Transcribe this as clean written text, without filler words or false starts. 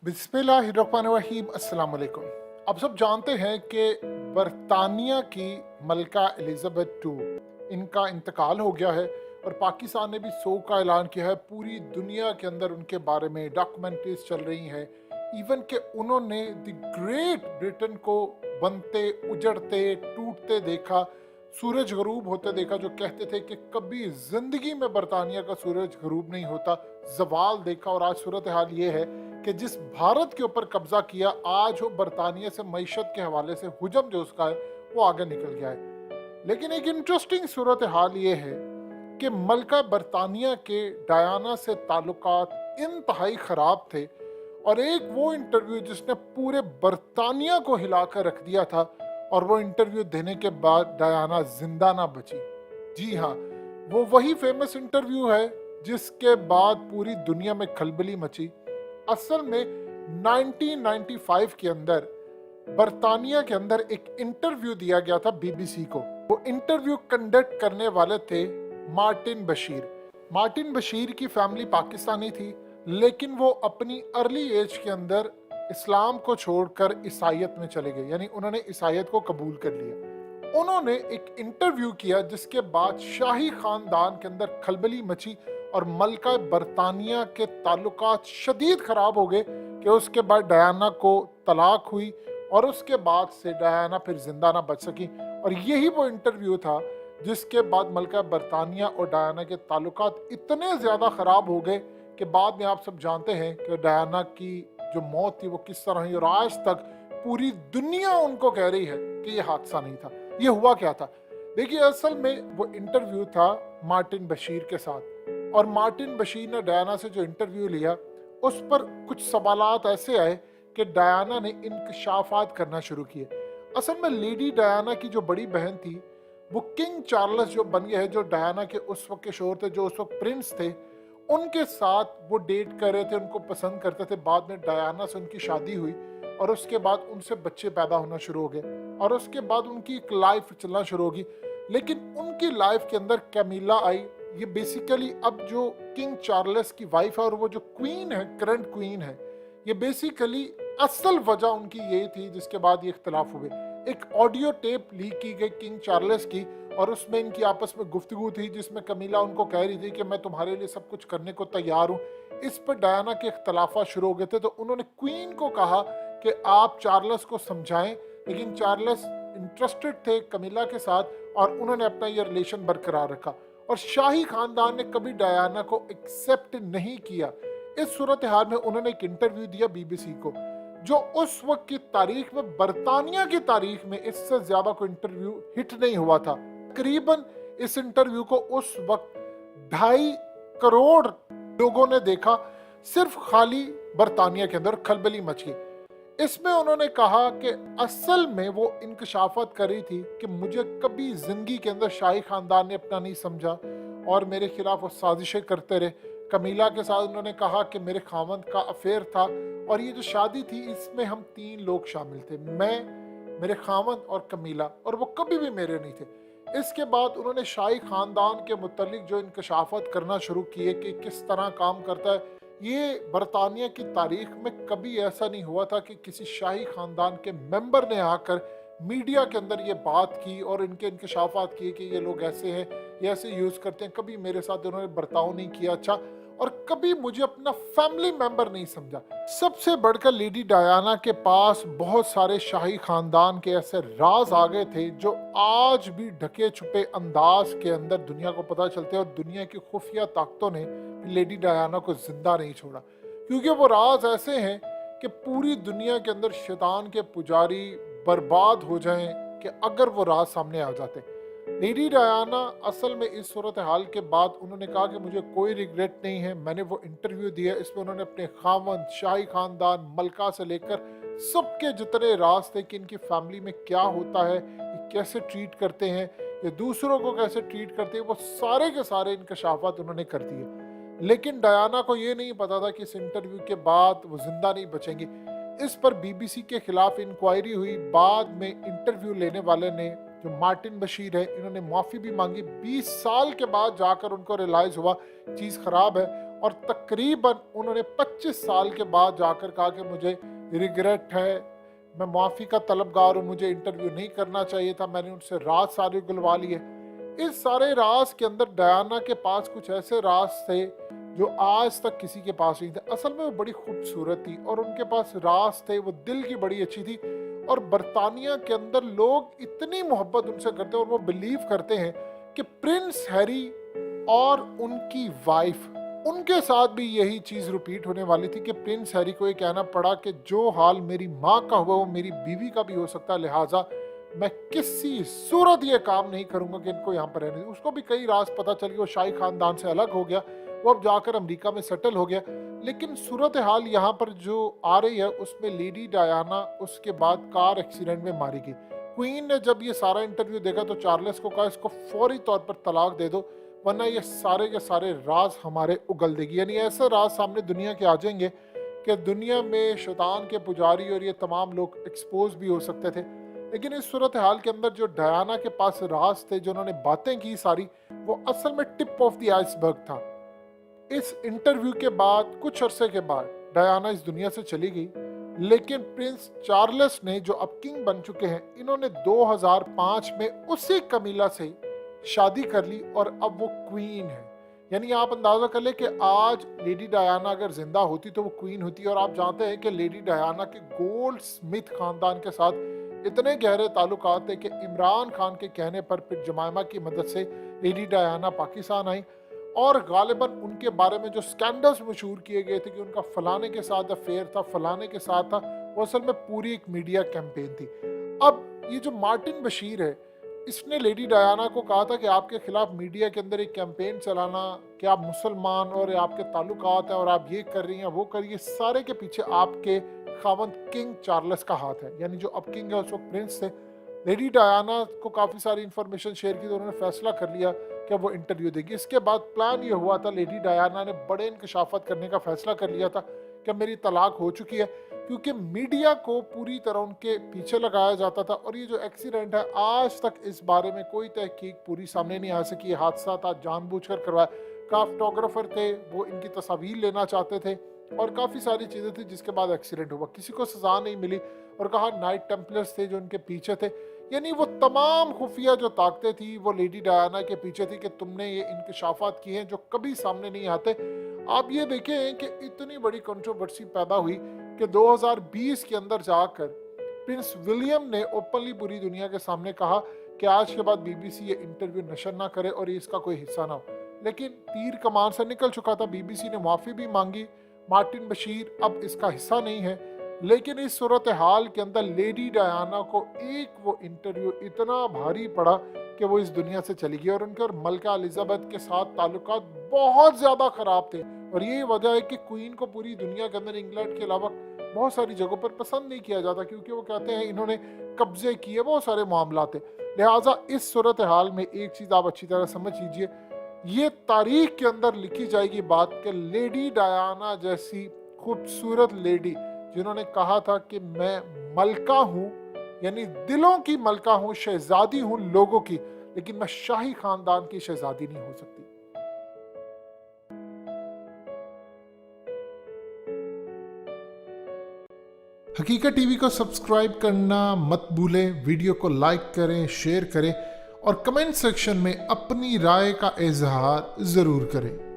बिस्मिल्लाहिर्रहमानिर्रहीम। अस्सलाम वालेकुम। आप सब जानते हैं कि बरतानिया की मलका एलिज़ाबेथ टू इनका इंतकाल हो गया है और पाकिस्तान ने भी शोक का ऐलान किया है। पूरी दुनिया के अंदर उनके बारे में डॉक्यूमेंट्रीज चल रही हैं। इवन कि उन्होंने द ग्रेट ब्रिटेन को बनते, उजड़ते, टूटते देखा, सूरज गरूब होते देखा। जो कहते थे कि कभी जिंदगी में बरतानिया का सूरज गरूब नहीं होता, जवाल देखा। और आज सूरत हाल ये है कि जिस भारत के ऊपर कब्जा किया, आज वो बरतानिया से मईशत के हवाले से हुजम जो उसका है वो आगे निकल गया है। लेकिन एक इंटरेस्टिंग सूरत हाल ये है कि मलका बरतानिया के डायना से ताल्लुकात इंतहाई खराब थे। और एक वो इंटरव्यू जिसने पूरे बरतानिया को हिलाकर रख दिया था, और वो इंटरव्यू देने के बाद डायना जिंदा ना बची। जी हाँ, वो वही फेमस इंटरव्यू है जिसके बाद पूरी दुनिया में खलबली मची। असल में 1995 के अंदर बरतानिया के अंदर एक इंटरव्यू दिया गया था बीबीसी को। वो इंटरव्यू कंडक्ट करने वाले थे मार्टिन बशीर। मार्टिन बशीर की फैमिली पाकिस्तानी थी, लेकिन वो अपनी अर्ली एज के अंदर इस्लाम को छोड़कर ईसाइयत में चले गए, यानी उन्होंने ईसाइयत को कबूल कर लिया। उन्होंने एक इंटरव्यू किया जिसके बाद शाही खानदान के अंदर खलबली मची और मलका बरतानिया के ताल्लुकात शदीद खराब हो गए कि उसके बाद डायना को तलाक हुई और उसके बाद से डायना फिर जिंदा ना बच सकी। और यही वो इंटरव्यू था जिसके बाद मलका बरतानिया और डायना के ताल्लुकात इतने ज़्यादा ख़राब हो गए कि बाद में आप सब जानते हैं कि डायना की जो मौत थी वो किस तरह हुई। और आज तक पूरी दुनिया उनको कह रही है कि ये हादसा नहीं था, ये हुआ क्या था। देखिए, असल में वो इंटरव्यू था मार्टिन बशीर के साथ, और मार्टिन बशीर ने डायना से जो इंटरव्यू लिया उस पर कुछ सवालात ऐसे आए कि डायना ने इंकशाफात करना शुरू किए। असल में लेडी डायना की जो बड़ी बहन थी वो किंग चार्ल्स जो बन गए हैं, जो डायना के उस वक्त के शोहर थे, जो उस वक्त प्रिंस थे, उनके साथ वो डेट कर रहे थे, उनको पसंद करते थे। बाद में डायना से उनकी शादी हुई और उसके बाद उनसे बच्चे पैदा होना शुरू हो गए और उसके बाद उनकी एक लाइफ चलना शुरू होगी। लेकिन उनकी लाइफ के अंदर कैमिला आई। ये बेसिकली अब जो किंग चार्ल्स की वाइफ है और वो जो क्वीन है, करंट क्वीन है, ये बेसिकली असल वजह उनकी यही थी जिसके बाद ये इख्तलाफ हुए। एक ऑडियो टेप लीक की गई किंग चार्ल्स की और उसमें इनकी आपस में गुफ्तगू थी जिसमें कमीला उनको कह रही थी कि मैं तुम्हारे लिए सब कुछ करने को तैयार हूँ। इस पर डायना के इख्तलाफा शुरू हो गए थे, तो उन्होंने क्वीन को कहा कि आप चार्ल्स को समझाएं। लेकिन चार्ल्स इंटरेस्टेड थे कमीला के साथ और उन्होंने अपना ये रिलेशन बरकरार रखा और शाही खानदान ने कभी डायना को एक्सेप्ट नहीं किया। इस सूरत हाल में उन्होंने एक इंटरव्यू दिया बीबीसी को, जो उस वक्त की तारीख में, बरतानिया की तारीख में इससे ज्यादा कोई इंटरव्यू हिट नहीं हुआ था। तकरीबन इस इंटरव्यू को उस वक्त 2.5 करोड़ लोगों ने देखा, सिर्फ खाली बरतानिया के अंदर खलबली मच गई। इसमें उन्होंने कहा कि असल में वो इंकशाफत कर रही थी कि मुझे कभी जिंदगी के अंदर शाही खानदान ने अपना नहीं समझा और मेरे खिलाफ वो साजिशें करते रहे। कमीला के साथ उन्होंने कहा कि मेरे खामंद का अफेयर था और ये जो शादी थी इसमें हम 3 लोग शामिल थे, मैं, मेरे खामंद और कमीला, और वो कभी भी मेरे नहीं थे। इसके बाद उन्होंने शाही खानदान के मुतालिक जो इंकशाफत करना शुरू किए कि किस तरह काम करता है। ये बरतानिया की तारीख में कभी ऐसा नहीं हुआ था कि किसी शाही खानदान के मेंबर ने आकर मीडिया के अंदर ये बात की और इनके इंकशाफात किए कि ये लोग ऐसे हैं, ये ऐसे यूज़ करते हैं। कभी मेरे साथ उन्होंने बर्ताव नहीं किया अच्छा, और कभी मुझे अपना फैमिली मेंबर नहीं समझा। सबसे बढ़कर लेडी डायना के पास बहुत सारे शाही खानदान के ऐसे राज आ गए थे जो आज भी ढके छुपे अंदाज के अंदर दुनिया को पता चलते हैं, और दुनिया की खुफिया ताकतों ने लेडी डायना को जिंदा नहीं छोड़ा, क्योंकि वो राज ऐसे हैं कि पूरी दुनिया के अंदर शैतान के पुजारी बर्बाद हो जाएं कि अगर वो राज सामने आ जाते। लेडी डायना असल में इस सूरत हाल के बाद उन्होंने कहा कि मुझे कोई रिग्रेट नहीं है। मैंने वो इंटरव्यू दिया, इसमें उन्होंने अपने खामंद, शाही खानदान, मलका से लेकर सबके जितने राज थे कि इनकी फैमिली में क्या होता है, ये कैसे ट्रीट करते हैं, ये दूसरों को कैसे ट्रीट करते हैं, वो सारे के सारे इंकशाफात उन्होंने कर दिए। लेकिन डायना को ये नहीं पता था कि इस इंटरव्यू के बाद वो जिंदा नहीं बचेंगी। इस पर बीबीसी के खिलाफ इंक्वायरी हुई। बाद में इंटरव्यू लेने वाले ने, जो मार्टिन बशीर है, इन्होंने माफ़ी भी मांगी। 20 साल के बाद जाकर उनको रियलाइज़ हुआ चीज़ ख़राब है और तकरीबन उन्होंने 25 साल के बाद जाकर कहा कि मुझे रिग्रेट है, मैं माफ़ी का तलबगार हूँ, मुझे इंटरव्यू नहीं करना चाहिए था, मैंने उनसे राज सारे उगलवा लिए। इस सारे राज के अंदर डायना के पास कुछ ऐसे राज थे जो आज तक किसी के पास नहीं थे। असल में वो बड़ी खूबसूरत थी और उनके पास राज थे, वो दिल की बड़ी अच्छी थी। और बरतानिया के अंदर लोग इतनी मोहब्बत उनसे करते हैं और वो बिलीव करते हैं कि प्रिंस हैरी और उनकी वाइफ, उनके साथ भी यही चीज़ रिपीट होने वाली थी कि प्रिंस हैरी को ये कहना पड़ा कि जो हाल मेरी माँ का हुआ वो मेरी बीवी का भी हो सकता है, लिहाजा मैं किसी सूरत ये काम नहीं करूंगा कि इनको यहाँ पर रहने। उसको भी कई राज पता चल गया, वो शाही खानदान से अलग हो गया, वो अब जाकर अमेरिका में सेटल हो गया। लेकिन सूरत हाल यहाँ पर जो आ रही है उसमें लेडी डायना उसके बाद कार एक्सीडेंट में मारी गई। क्वीन ने जब ये सारा इंटरव्यू देखा तो चार्ल्स को कहा इसको फौरी तौर पर तलाक दे दो वरना ये सारे के सारे राज हमारे उगल देगी। यानी ऐसे राज सामने दुनिया के आ जाएंगे कि दुनिया में शैतान के पुजारी और ये तमाम लोग एक्सपोज भी हो सकते थे। लेकिन इस सूरत हाल के अंदर जो डायना के पास राज थे, जो उन्होंने बातें की सारी, वो असल में टिप ऑफ द आइसबर्ग था। इस इंटरव्यू के बाद कुछ अरसे के बाद डायना इस दुनिया से चली गई, लेकिन प्रिंस चार्ल्स ने जो अब किंग बन चुके हैं, इन्होंने 2005 में उसी कमीला से शादी कर ली और अब वो क्वीन है। यानी आप अंदाजा कर ले कि आज लेडी डायना अगर जिंदा होती तो वो क्वीन होती। और आप जानते हैं कि लेडी डायना के गोल्ड स्मिथ खानदान के साथ इतने गहरे ताल्लुकात थे कि इमरान खान के कहने पर फिर जमाइमा की मदद से लेडी डायना पाकिस्तान आई और गालिबन उनके बारे में जो स्कैंडल्स मशहूर किए गए थे कि उनका फलाने के साथ अफेयर था, फलाने के साथ था, वो असल में पूरी एक मीडिया कैंपेन थी। अब ये जो मार्टिन बशीर है, इसने लेडी डायना को कहा था कि आपके खिलाफ मीडिया के अंदर एक कैंपेन चलाना कि आप मुसलमान और आपके ताल्लुकात हैं और आप ये कर रही हैं वो कर रही है, सारे के पीछे आपके खावंद किंग चार्ल्स का हाथ है। यानी जो अब किंग है उस वक्त प्रिंस थे। लेडी डायना को काफ़ी सारी इंफॉर्मेशन शेयर की तो उन्होंने फैसला कर लिया कि वो इंटरव्यू देगी। इसके बाद प्लान ये हुआ था, लेडी डायना ने बड़े इंकशाफात करने का फैसला कर लिया था कि मेरी तलाक हो चुकी है, क्योंकि मीडिया को पूरी तरह उनके पीछे लगाया जाता था। और ये जो एक्सीडेंट है, आज तक इस बारे में कोई तहकीक पूरी सामने नहीं आ सकी। हादसा था, जानबूझकर करवाया। का फोटोग्राफर थे, वो इनकी तस्वीर लेना चाहते थे और काफ़ी सारी चीज़ें थी, जिसके बाद एक्सीडेंट हुआ। किसी को सजा नहीं मिली और कहा नाइट टेम्पलर्स थे जो उनके पीछे थे। यानी वो तमाम खुफिया जो ताकतें थी वो लेडी डायना के पीछे थी कि तुमने ये इंकशाफात किए हैं जो कभी सामने नहीं आते। आप ये देखें कि इतनी बड़ी कंट्रोवर्सी पैदा हुई कि 2020 के अंदर जाकर प्रिंस विलियम ने ओपनली पूरी दुनिया के सामने कहा कि आज के बाद बीबीसी ये इंटरव्यू नशर ना करे और ये इसका कोई हिस्सा ना हो। लेकिन तीर कमान से निकल चुका था, बीबीसी ने माफ़ी भी मांगी, मार्टिन बशीर अब इसका हिस्सा नहीं है। लेकिन इस सूरत हाल के अंदर लेडी डायना को एक वो इंटरव्यू इतना भारी पड़ा कि वो इस दुनिया से चली गई और उनके और मलका एलिजाबेथ के साथ ताल्लुकात बहुत ज़्यादा ख़राब थे। और यही वजह है कि क्वीन को पूरी दुनिया के अंदर इंग्लैंड के अलावा बहुत सारी जगहों पर पसंद नहीं किया जाता, क्योंकि वो कहते हैं इन्होंने कब्जे किए, बहुत सारे मामला थे। लिहाजा इस सूरत हाल में एक चीज़ आप अच्छी तरह समझ लीजिए, ये तारीख के अंदर लिखी जाएगी बात कि लेडी डायना जैसी खूबसूरत लेडी जिन्होंने कहा था कि मैं मलका हूँ, यानी दिलों की मलका हूँ, शहजादी हूँ लोगों की, लेकिन मैं शाही खानदान की शहजादी नहीं हो सकती। हकीकत टीवी को सब्सक्राइब करना मत भूलें, वीडियो को लाइक करें, शेयर करें और कमेंट सेक्शन में अपनी राय का इजहार ज़रूर करें।